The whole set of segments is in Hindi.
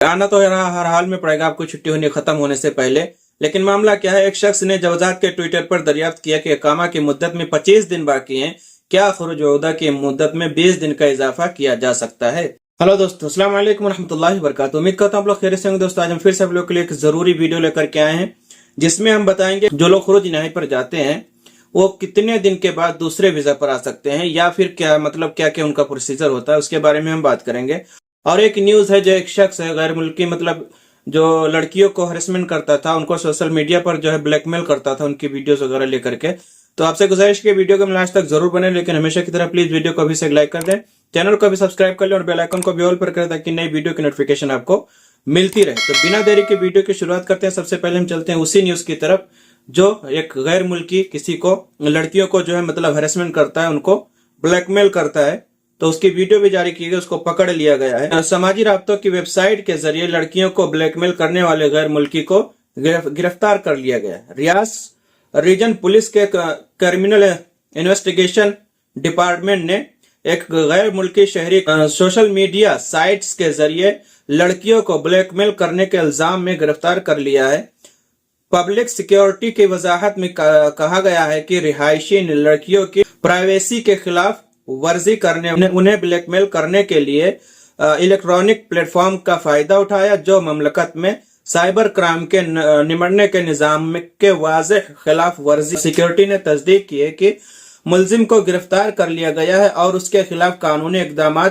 आना तो हर हाल में पड़ेगा आपको छुट्टी होने खत्म होने से पहले। लेकिन मामला क्या है, एक शख्स ने जवजात के ट्विटर पर दरियाफ्त किया कि इकामा की मुद्दत में 25 दिन बाकी हैं, क्या खुरूज उहदा की मुद्दत में 20 दिन का इजाफा किया जा सकता है। हेलो दोस्तों, अस्सलाम वालेकुम रहमतुल्लाहि व बरकातुहू। उम्मीद करता हूं आप लोग खैरियत से होंगे। दोस्तों आज हम फिर से आप लोग के लिए एक जरूरी वीडियो लेकर के आए हैं, जिसमें हम बताएंगे जो लोग खुरूज न्याही पर जाते हैं वो कितने दिन के बाद दूसरे वीजा पर आ सकते हैं, या फिर क्या क्या क्या उनका प्रोसीजर होता है, उसके बारे में हम बात करेंगे। और एक न्यूज है, जो एक शख्स है गैर मुल्की जो लड़कियों को हरेसमेंट करता था, उनको सोशल मीडिया पर जो है ब्लैकमेल करता था उनकी वीडियोस वगैरह लेकर के। तो आपसे गुजारिश की वीडियो को लास्ट तक जरूर बने, लेकिन हमेशा की तरह प्लीज वीडियो को अभी से लाइक कर दें, चैनल को भी सब्सक्राइब कर लें और बेल आइकन को भी ऑल पर करें ताकि नई वीडियो की नोटिफिकेशन आपको मिलती रहे। तो बिना देरी के वीडियो की शुरुआत करते हैं। सबसे पहले हम चलते हैं उसी न्यूज की तरफ, जो एक गैर मुल्की किसी को लड़कियों को जो है हरेसमेंट करता है, उनको ब्लैकमेल करता है। तो उसकी वीडियो भी जारी की गई, उसको पकड़ लिया गया है। समाजी राब्तों की वेबसाइट के जरिए लड़कियों को ब्लैकमेल करने वाले गैर मुल्की को गिरफ्तार कर लिया गया है। रियास रीजन पुलिस के क्रिमिनल इन्वेस्टिगेशन डिपार्टमेंट ने एक गैर मुल्की शहरी सोशल मीडिया साइट्स के जरिए लड़कियों को ब्लैकमेल करने के इल्जाम में गिरफ्तार कर लिया है। पब्लिक सिक्योरिटी की वजाहत में कहा गया है कि रिहायशी ने लड़कियों की प्राइवेसी के खिलाफ वर्जी करने, उन्हें ब्लैकमेल करने के लिए इलेक्ट्रॉनिक प्लेटफॉर्म का फायदा उठाया, जो ममलकत में साइबर क्राइम के निमटने के निजाम के वाज़ेह खिलाफ वर्जी। सिक्योरिटी ने तस्दीक की है कि मुलजिम को गिरफ्तार कर लिया गया है और उसके खिलाफ कानूनी इकदाम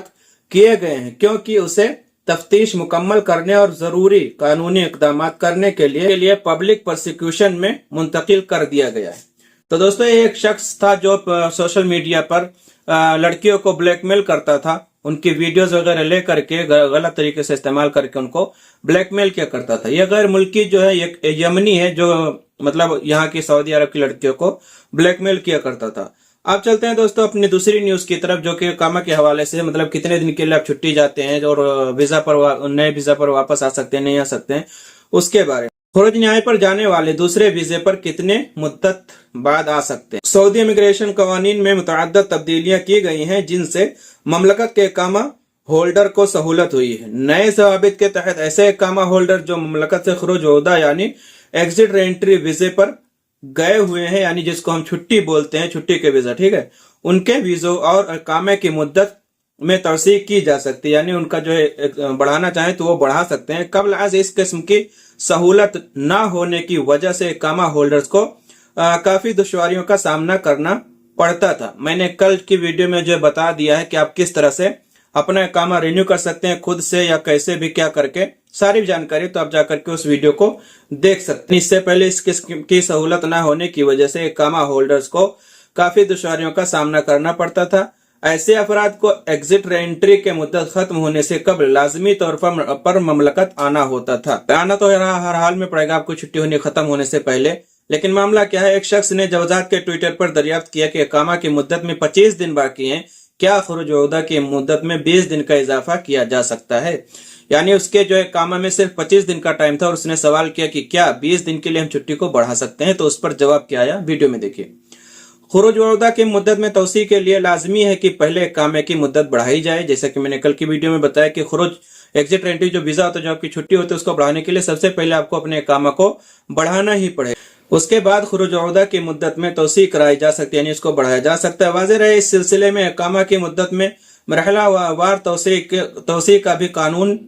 किए गए हैं, क्योंकि उसे तफ्तीश मुकम्मल करने और जरूरी कानूनी इकदाम करने के लिए पब्लिक प्रोसिक्यूशन में मुंतकिल कर दिया गया है। तो दोस्तों, ये एक शख्स था जो सोशल मीडिया पर लड़कियों को ब्लैकमेल करता था, उनकी वीडियोस वगैरह ले करके गलत तरीके से इस्तेमाल करके उनको ब्लैकमेल किया करता था। यह गैर मुल्की जो है एक यमनी है, जो यहाँ की सऊदी अरब की लड़कियों को ब्लैकमेल किया करता था। अब चलते हैं दोस्तों अपनी दूसरी न्यूज की तरफ, जो कि इकामा के हवाले से, कितने दिन के लिए आप छुट्टी जाते हैं और नए वीजा पर वापस आ सकते हैं, नहीं आ सकते हैं, उसके बारे में। खुरूज न्याय पर जाने वाले दूसरे वीजे पर कितने मुद्दत बाद आ सकते हैं। सऊदी इमिग्रेशन कवानीन में मुतअद्दिद तब्दीलियां की गई हैं, जिनसे ममलकत के इकामा होल्डर को सहूलत हुई है। नए ज़वाबित के तहत ऐसे इकामा होल्डर जो ममलकत से खुरूज उहदा यानी एग्जिट रेंट्री वीजे पर गए हुए हैं, यानी जिसको हम छुट्टी बोलते हैं, छुट्टी के वीजा, ठीक है, उनके वीजों और इकामे की मुद्दत में तवसी की जा सकती है, यानी उनका जो है बढ़ाना चाहें तो वो बढ़ा सकते हैं। कबल आज इस किस्म की सहूलत ना होने की वजह से इकामा होल्डर्स को काफी दुश्वारियों का सामना करना पड़ता था। मैंने कल की वीडियो में जो बता दिया है कि आप किस तरह से अपना इकामा रिन्यू कर सकते हैं, खुद से या कैसे भी क्या करके, सारी जानकारी तो आप जाकर के उस वीडियो को देख सकते हैं। इससे पहले इस किस्म की सहूलत ना होने की वजह से इकामा होल्डर्स को काफी दुश्वारियों का सामना करना पड़ता था। ऐसे अफराद को एग्जिट रेंट्री के मुद्दत खत्म होने से कबल लाजमी तौर पर ममलकत आना होता था। आना तो हर हाल में पड़ेगा आपको छुट्टी होने खत्म होने से पहले। लेकिन मामला क्या है, एक शख्स ने जवजात के ट्विटर पर दरियाफ्त किया कि इकामा की मुद्दत में 25 दिन बाकी हैं, क्या खुरूज उहदा की मुद्दत में 20 दिन का इजाफा किया जा सकता है। यानी उसके जो इकामा में सिर्फ 25 दिन का टाइम था और उसने सवाल किया कि क्या 20 दिन के लिए हम छुट्टी को बढ़ा सकते हैं। तो उस पर जवाब क्या आया, वीडियो में देखिए। खुरूज उहदा की मुद्दत में तवसी के लिए लाजमी है कि पहले इकामे की मुद्दत बढ़ाई जाए। जैसा कि मैंने कल की वीडियो में बताया कि खुरूज एग्जिट रेंट्री जो वीजा होता है, जो आपकी छुट्टी होती है, उसको बढ़ाने के लिए सबसे पहले आपको अपने इकामा को बढ़ाना ही पड़ेगा। उसके बाद खुरूज उहदा की मुद्दत में तवसी कराई जा सकती है, यानी इसको बढ़ाया जा सकता है। वाज़ेह रहे, इस सिलसिले में इकामा की मुद्दत में मरहला वार तवसी का भी कानून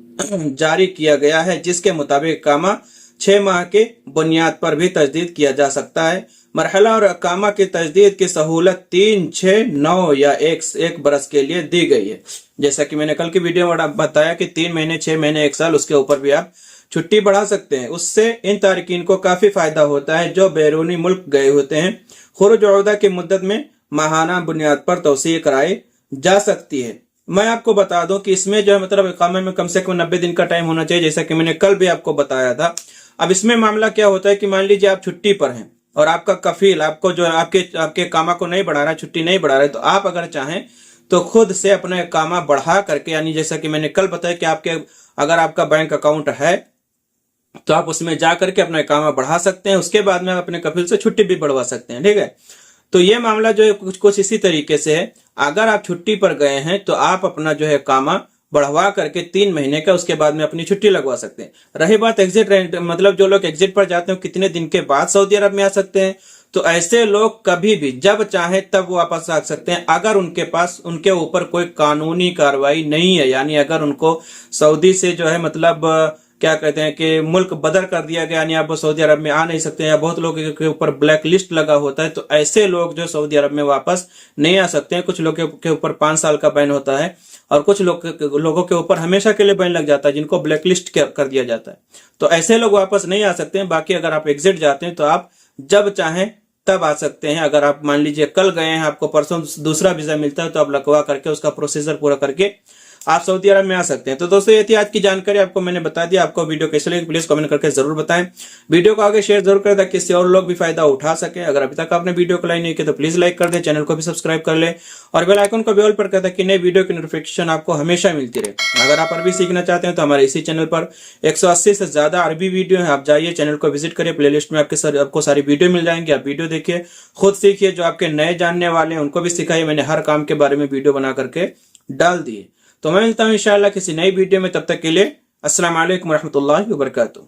जारी किया गया है, जिसके मुताबिक इकामा 6 माह के बुनियाद पर भी तजदीद किया जा सकता है। मरहला और इकामा की तजदीद की सहूलत 3, 6, 9 या 1 बरस के लिए दी गई है। जैसा कि मैंने कल की वीडियो में बताया कि 3 महीने, 6 महीने, 1 साल, उसके ऊपर भी आप छुट्टी बढ़ा सकते हैं। उससे इन तारकीन को काफी फायदा होता है जो बैरूनी मुल्क गए होते हैं। खुरूज उहदा की मुद्दत में माहाना बुनियाद पर तवसी कराई जा सकती है। मैं आपको बता दूं कि इसमें जो है इकामे में कम से कम 90 दिन का टाइम होना चाहिए, जैसा कि मैंने कल भी आपको बताया था। अब इसमें मामला क्या होता है कि मान लीजिए आप छुट्टी पर हैं और आपका कफील आपको जो आपके इकामा को नहीं बढ़ा रहा है, छुट्टी नहीं बढ़ा रहा है, तो आप अगर चाहें तो खुद से अपना इकामा बढ़ा करके, यानी जैसा कि मैंने कल बताया कि अगर आपका बैंक अकाउंट है तो आप उसमें जा करके अपना इकामा बढ़ा सकते हैं। उसके बाद में आप अपने कफील से छुट्टी भी बढ़वा सकते हैं, ठीक है। तो ये मामला जो है कुछ इसी तरीके से है। अगर आप छुट्टी पर गए हैं तो आप अपना जो है इकामा बढ़वा करके 3 महीने का, उसके बाद में अपनी छुट्टी लगवा सकते हैं। रही बात एग्जिट रेंट, मतलब जो लोग एग्जिट पर जाते हैं कितने दिन के बाद सऊदी अरब में आ सकते हैं, तो ऐसे लोग कभी भी जब चाहे तब वापस आ सकते हैं, अगर उनके पास उनके ऊपर कोई कानूनी कार्रवाई नहीं है। यानी अगर उनको सऊदी से जो है मतलब क्या कहते हैं कि मुल्क बदर कर दिया गया, यानी आप सऊदी अरब में आ नहीं सकते, या बहुत लोगों के ऊपर ब्लैक लिस्ट लगा होता है, तो ऐसे लोग जो सऊदी अरब में वापस नहीं आ सकते हैं। कुछ लोगों के ऊपर 5 साल का बैन होता है और कुछ लोगों के ऊपर हमेशा के लिए बैन लग जाता है, जिनको ब्लैक लिस्ट कर दिया जाता है। तो ऐसे लोग वापस नहीं आ सकते हैं। बाकी अगर आप एग्जिट जाते हैं तो आप जब चाहें तब आ सकते हैं। अगर आप मान लीजिए कल गए हैं, आपको परसों दूसरा वीजा मिलता है, तो आप लगवा करके उसका प्रोसीजर पूरा करके आप सऊदी अरब में आ सकते हैं। तो दोस्तों ये थी आज की जानकारी, आपको मैंने बता दिया। आपको वीडियो कैसे लगी प्लीज कमेंट करके जरूर बताएं। वीडियो को आगे शेयर जरूर करें ताकि इससे और लोग भी फायदा उठा सके। अगर अभी तक आपने वीडियो को लाइक नहीं किया तो प्लीज लाइक कर दें, चैनल को भी सब्सक्राइब कर ले और बेल आइकन को भी ऑल पर कर दें कि नए वीडियो की नोटिफिकेशन आपको हमेशा मिलती रहे। अगर आप अरबी सीखना चाहते हैं तो हमारे इसी चैनल पर 180 से ज्यादा अरबी वीडियो है। आप जाइए चैनल को विजिट करिए, प्लेलिस्ट में आपको सारी वीडियो मिल जाएंगे। आप वीडियो देखिए, खुद सीखिए, जो आपके नए जानने वाले हैं उनको भी सिखाइए। मैंने हर काम के बारे में वीडियो बना करके डाल दिए। तो मैं मिलता हूं इंशाअल्लाह किसी नई वीडियो में, तब तक के लिए अस्सलाम वालेकुम रहमतुल्लाहि व बरकातुहू।